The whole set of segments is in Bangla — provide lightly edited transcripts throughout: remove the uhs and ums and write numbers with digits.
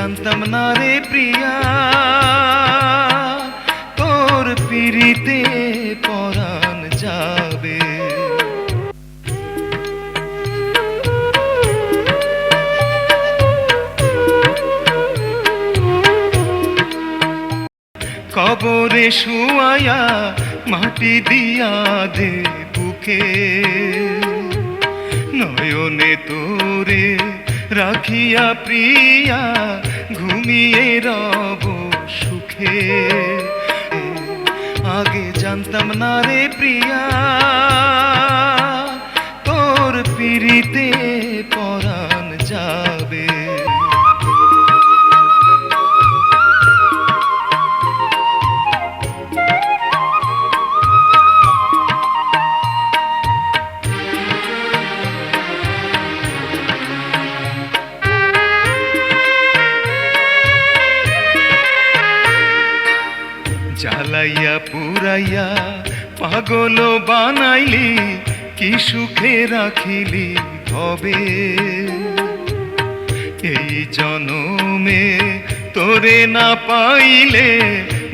জানতাম না রে প্রিয়া, তোর পিরিতে পরাণ যাবে। কবরে শুয়ায়া মাটি দিয়া দে বুকে, নয়নে তোরে রাখিয়া প্রিয়া ঘুমিয়ে রব সুখে। আগে জানতাম না রে প্রিয়া, তোর পিরিতে পরাণ যাবে। জ্বালাইয়া পুরাইয়া পাগল বানাইলি, কি সুখে রাখিলি হবে। এই জনমে তোরে না পাইলে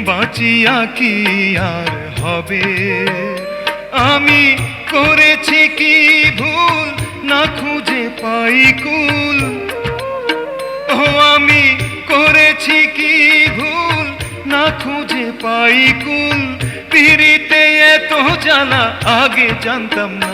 বাঁচিয়া কি আর হবে। আমি করেছি কি ভুল না খুঁজে পাই কুল, ও আমি করেছি কি ভুল না খুঁজে পাই কুল। পিরিতে এত জ্বালা আগে জানতাম না,